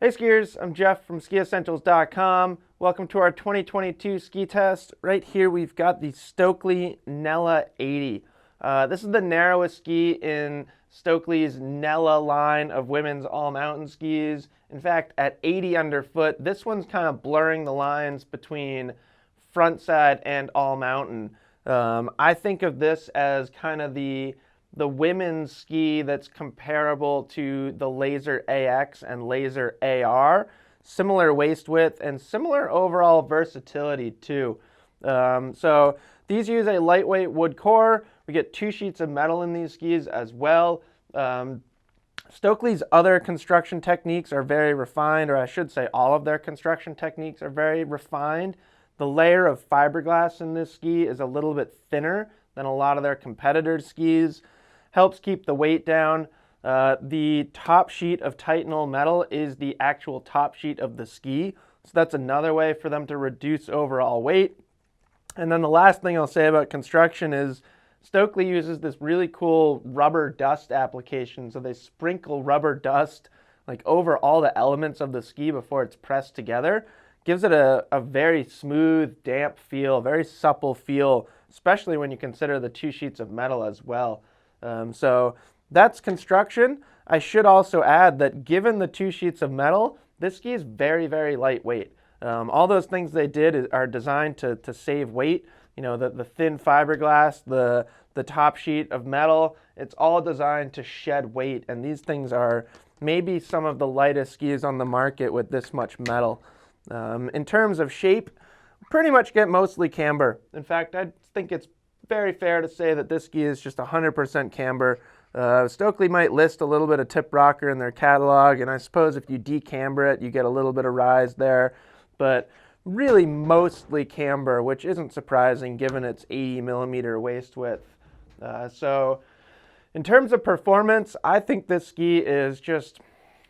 Hey skiers, I'm Jeff from skiessentials.com. Welcome to our 2022 ski test. Right here we've got the Stockli Nela 80. This is the narrowest ski in Stockli's Nela line of women's all-mountain skis. In fact, at 80 underfoot, this one's kind of blurring the lines between frontside and all-mountain. I think of this as kind of the women's ski that's comparable to the Laser AX and Laser AR. Similar waist width and similar overall versatility too. So these use a lightweight wood core. We get 2 sheets of metal in these skis as well. Stockli's other construction techniques are very refined, or I should say all of their construction techniques are very refined. The layer of fiberglass in this ski is a little bit thinner than a lot of their competitors' skis. Helps keep the weight down. The top sheet of Titanal metal is the actual top sheet of the ski. So that's another way for them to reduce overall weight. And then the last thing I'll say about construction is Stockli uses this really cool rubber dust application. So they sprinkle rubber dust like over all the elements of the ski before it's pressed together. Gives it a very smooth, damp feel, very supple feel, especially when you consider the 2 sheets of metal as well. So that's construction. I should also add that given the 2 sheets of metal, this ski is very, very lightweight. All those things they did are designed to save weight. You know, the thin fiberglass, the top sheet of metal, it's all designed to shed weight. And these things are maybe some of the lightest skis on the market with this much metal. In terms of shape, pretty much get mostly camber. In fact, I think it's very fair to say that this ski is just 100% camber. Stockli might list a little bit of tip rocker in their catalog, and I suppose if you decamber it, you get a little bit of rise there, but really mostly camber, which isn't surprising given its 80 millimeter waist width. So in terms of performance, I think this ski is just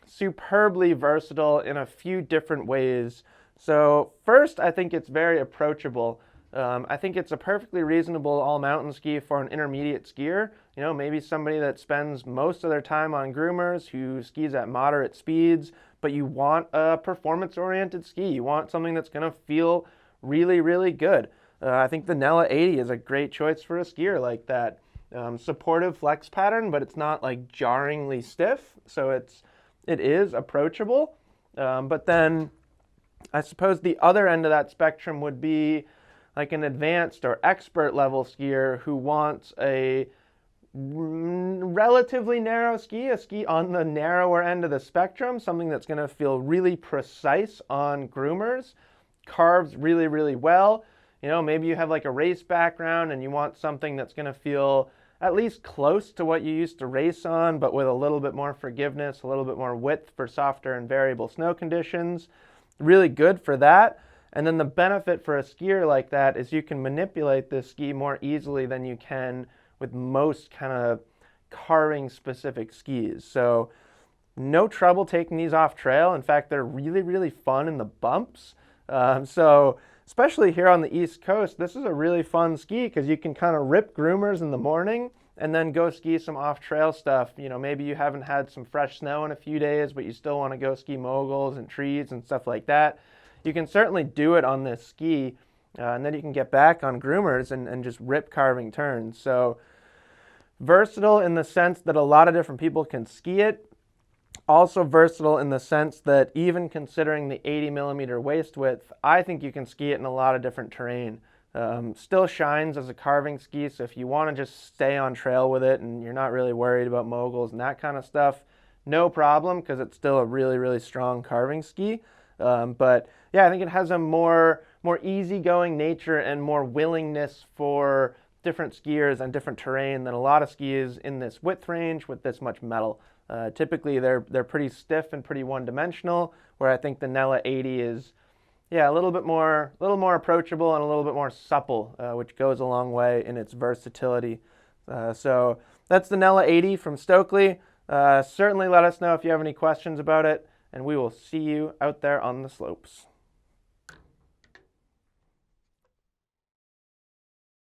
superbly versatile in a few different ways. So first, I think it's very approachable. I think it's a perfectly reasonable all-mountain ski for an intermediate skier. You know, maybe somebody that spends most of their time on groomers, who skis at moderate speeds, but you want a performance-oriented ski. You want something that's going to feel really, really good. I think the Nela 80 is a great choice for a skier like that. Supportive flex pattern, but it's not like jarringly stiff, so it is approachable. But then I suppose the other end of that spectrum would be like an advanced or expert level skier who wants a relatively narrow ski, a ski on the narrower end of the spectrum, something that's going to feel really precise on groomers, carves really, really well. You know, maybe you have like a race background and you want something that's going to feel at least close to what you used to race on, but with a little bit more forgiveness, a little bit more width for softer and variable snow conditions. Really good for that. And then the benefit for a skier like that is you can manipulate this ski more easily than you can with most kind of carving specific skis. So no trouble taking these off trail. In fact, they're really, really fun in the bumps. So especially here on the East Coast, this is a really fun ski because you can kind of rip groomers in the morning and then go ski some off-trail stuff. You know, maybe you haven't had some fresh snow in a few days, but you still want to go ski moguls and trees and stuff like that. You can certainly do it on this ski, and then you can get back on groomers and just rip carving turns. So versatile in the sense that a lot of different people can ski it. Also versatile in the sense that even considering the 80 millimeter waist width, I think you can ski it in a lot of different terrain. Still shines as a carving ski, so if you want to just stay on trail with it and you're not really worried about moguls and that kind of stuff, no problem, because it's still a really, really strong carving ski. But yeah, I think it has a more easygoing nature and more willingness for different skiers and different terrain than a lot of skis in this width range with this much metal. Typically, they're pretty stiff and pretty one-dimensional, where I think the Nela 80 is, yeah, a little more approachable and a little bit more supple, which goes a long way in its versatility. So that's the Nela 80 from Stockli. Certainly let us know if you have any questions about it, and we will see you out there on the slopes.